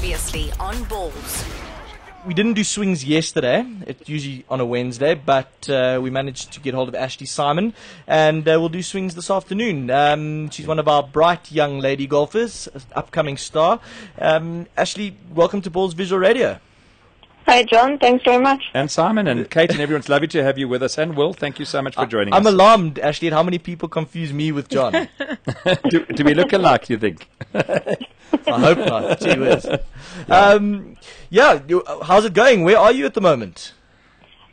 Previously on Balls. We didn't do swings yesterday. It's usually on a Wednesday, but we managed to get hold of Ashleigh Simon, and we'll do swings this afternoon. She's one of our bright young lady golfers, upcoming star. Ashleigh, welcome to Balls Visual Radio. Hi, John. Thanks very much. And Simon and Kate and everyone's lovely to have you with us. And Will, thank you so much for joining us. I'm alarmed, Ashleigh, at how many people confuse me with John. do we look alike, do you think? I hope not. Gee whiz. How's it going? Where are you at the moment?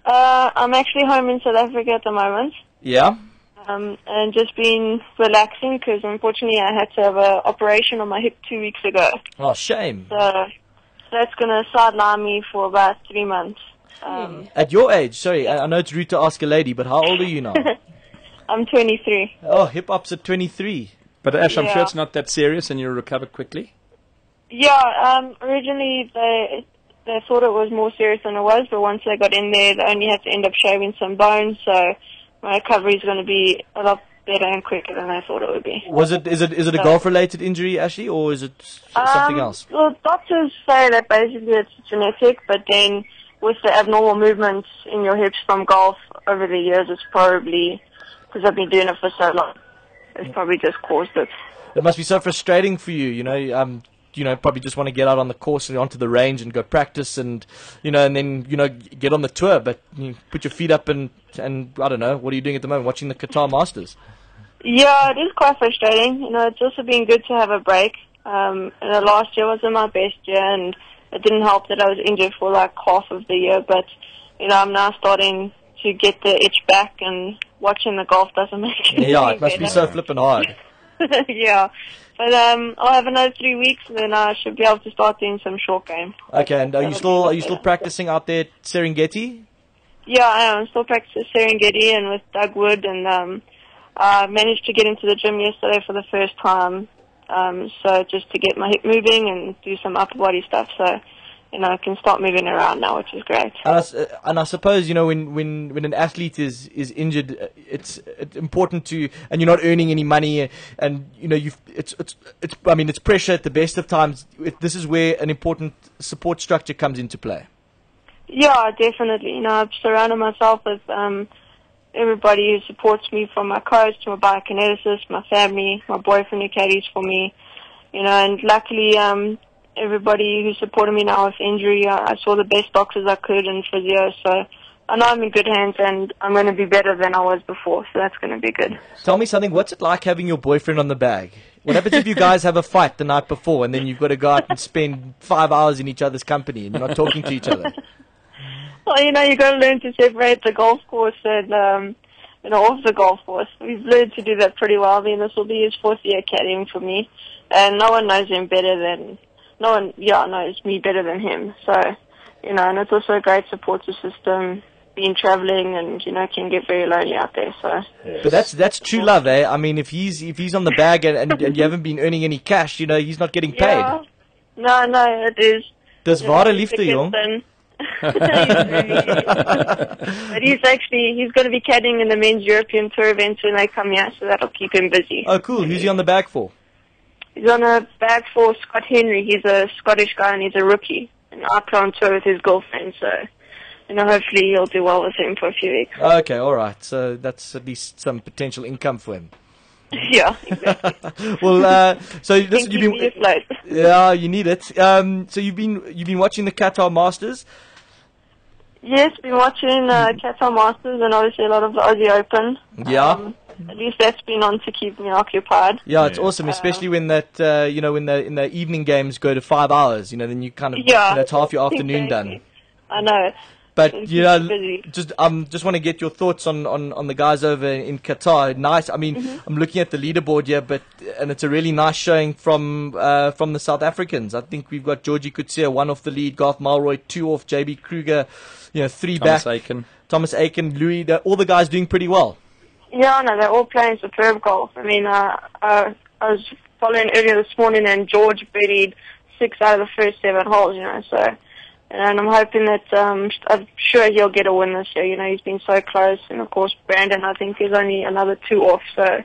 I'm actually home in South Africa at the moment. Yeah? And just been relaxing because unfortunately I had to have an operation on my hip 2 weeks ago. Oh, shame. So that's going to sideline me for about 3 months. At your age, sorry, I know it's rude to ask a lady, but how old are you now? I'm 23. Oh, hip-hop's at 23. But Ash, I'm Yeah. sure it's not that serious and you'll recover quickly. Yeah, originally they thought it was more serious than it was, but once they got in there, they only had to end up shaving some bones, so my recovery is going to be a lot better and quicker than I thought it would be. Is it a golf-related injury, Ashleigh, or is it something else? Well, doctors say that basically it's genetic, but then with the abnormal movements in your hips from golf over the years, it's probably, because I've been doing it for so long, it's probably just caused it. It must be so frustrating for you, probably just want to get out on the course and onto the range and go practice and then get on the tour, but you put your feet up and I don't know, what are you doing at the moment, watching the Qatar Masters? Yeah, it is quite frustrating. It's also been good to have a break. And the last year wasn't my best year, and it didn't help that I was injured for like half of the year, but I'm now starting to get the itch back, and watching the golf doesn't make it Yeah, any it must be better. so flippin' hard. Yeah. But I'll have another 3 weeks, and then I should be able to start doing some short game. Okay, and are you still practicing out there at Serengeti? Yeah, I am. I'm still practicing Serengeti and with Doug Wood, and I managed to get into the gym yesterday for the first time. So just to get my hip moving and do some upper body stuff, so I can start moving around now, which is great. And I suppose when an athlete is injured, it's important to, and you're not earning any money, and it's pressure at the best of times. This is where an important support structure comes into play. Yeah, definitely. I've surrounded myself with everybody who supports me, from my coach to my biokineticist, my family, my boyfriend who caddies for me, and luckily everybody who supported me now with injury, I saw the best doctors I could in physio, so I know I'm in good hands and I'm going to be better than I was before, so that's going to be good. Tell me something, what's it like having your boyfriend on the bag? What happens if you guys have a fight the night before and then you've got to go out and spend 5 hours in each other's company and you're not talking to each other? Well, you've got to learn to separate the golf course and, off the golf course. We've learned to do that pretty well. This will be his fourth year caddying for me, and no one knows him better than, knows me better than him. So, and it's also a great support system, being traveling and, can get very lonely out there, so. But that's true love, eh? I mean, if he's on the bag and you haven't been earning any cash, he's not getting paid. Yeah. No, it is. Dis ware liefde, jong. But he's going to be caddying in the men's European Tour events when they come here, so that'll keep him busy. Oh, cool. Who's he on the bag for? He's on a bag for Scott Henry. He's a Scottish guy and he's a rookie. And I play on tour with his girlfriend, so hopefully he'll do well with him for a few weeks. Okay, all right. So that's at least some potential income for him. Yeah, exactly. Well, so listen, you've been afloat. Yeah, you need it. So you've been watching the Qatar Masters. Yes, been watching Qatar Masters and obviously a lot of the Aussie Open. Yeah. At least that's been on to keep me occupied. Yeah, it's awesome, especially when that when the evening games go to 5 hours. Then you kind of it's half your afternoon done. I know. But just want to get your thoughts on the guys over in Qatar. Nice. I mean, I'm looking at the leaderboard here, and it's a really nice showing from the South Africans. I think we've got Georgie Coetzee 1 off the lead, Garth Malroy 2 off, JB Kruger 3 back, Thomas Aiken, Louis. All the guys doing pretty well. Yeah, no, they're all playing superb golf. I mean, I was following earlier this morning, and George birdied 6 out of the first 7 holes. So. And I'm hoping that, I'm sure he'll get a win this year. He's been so close. And, of course, Brandon, I think, is only another 2 off. So,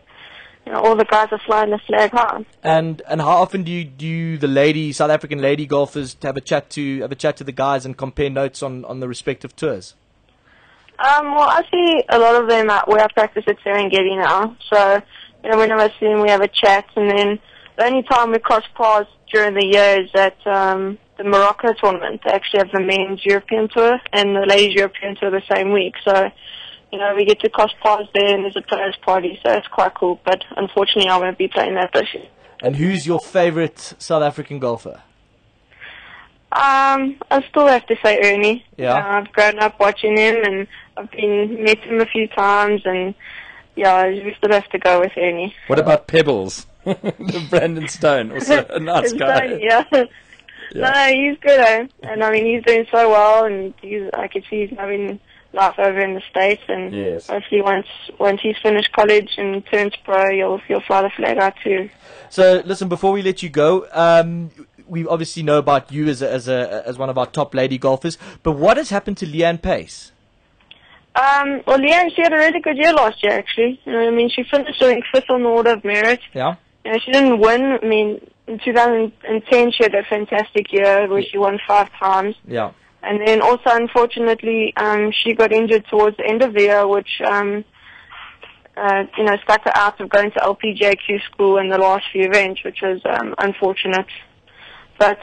all the guys are flying the flag high. And how often do the South African lady golfers have a chat to the guys and compare notes on the respective tours? Well, I see a lot of them where I practice at Serengeti now. So, whenever I see them, we have a chat. And then the only time we cross paths during the year is at the Morocco tournament. They actually have the men's European tour and the ladies' European tour the same week. So, we get to cross paths there, and there's a players' party. So it's quite cool. But unfortunately, I won't be playing that this year. And who's your favorite South African golfer? I still have to say Ernie. Yeah. I've grown up watching him, and I've met him a few times, and we still have to go with Ernie. What about Pebbles? Brandon Stone, also a nice guy. Stone, yeah. No, he's good, and I mean he's doing so well, and I can see he's having life over in the States, and hopefully once he's finished college and turns pro, he'll fly the flag out too. So listen, before we let you go, we obviously know about you as one of our top lady golfers, but what has happened to Leanne Pace? Well, Leanne, she had a really good year last year, actually. She finished, I think, 5th on the order of merit. Yeah. She didn't win. In 2010, she had a fantastic year where she won 5 times. Yeah. And then also, unfortunately, she got injured towards the end of the year, which, stuck her out of going to LPGAQ school in the last few events, which was unfortunate. But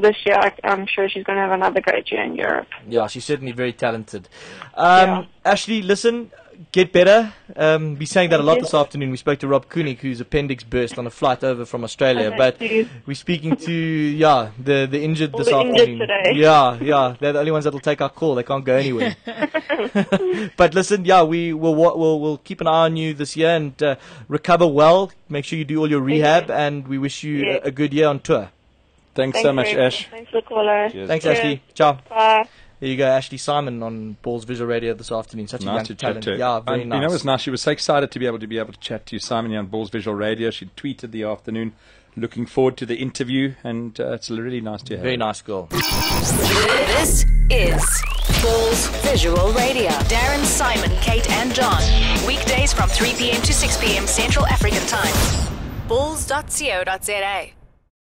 this year, I'm sure she's going to have another great year in Europe. Yeah, she's certainly very talented. Ashleigh, listen, get better. We're saying that a lot this afternoon. We spoke to Rob Koenig, whose appendix burst on a flight over from Australia. But we're speaking to, the injured this afternoon. Today. Yeah, they're the only ones that will take our call. They can't go anywhere. But listen, we'll keep an eye on you this year and recover well. Make sure you do all your rehab, and we wish you a good year on tour. Thanks so much, Ash. Thanks for the caller. Thanks, Ashleigh. Ciao. Bye. There you go, Ashleigh Simon on Balls Visual Radio this afternoon. Such a young talent. Yeah, very nice. It was nice. She was so excited to be able to chat to you, Simon, on Balls Visual Radio. She tweeted the afternoon, looking forward to the interview, and it's really nice to have her. Very nice girl. This is Balls Visual Radio. Darren, Simon, Kate, and John. Weekdays from 3 p.m. to 6 p.m. Central African Time. Balls.co.za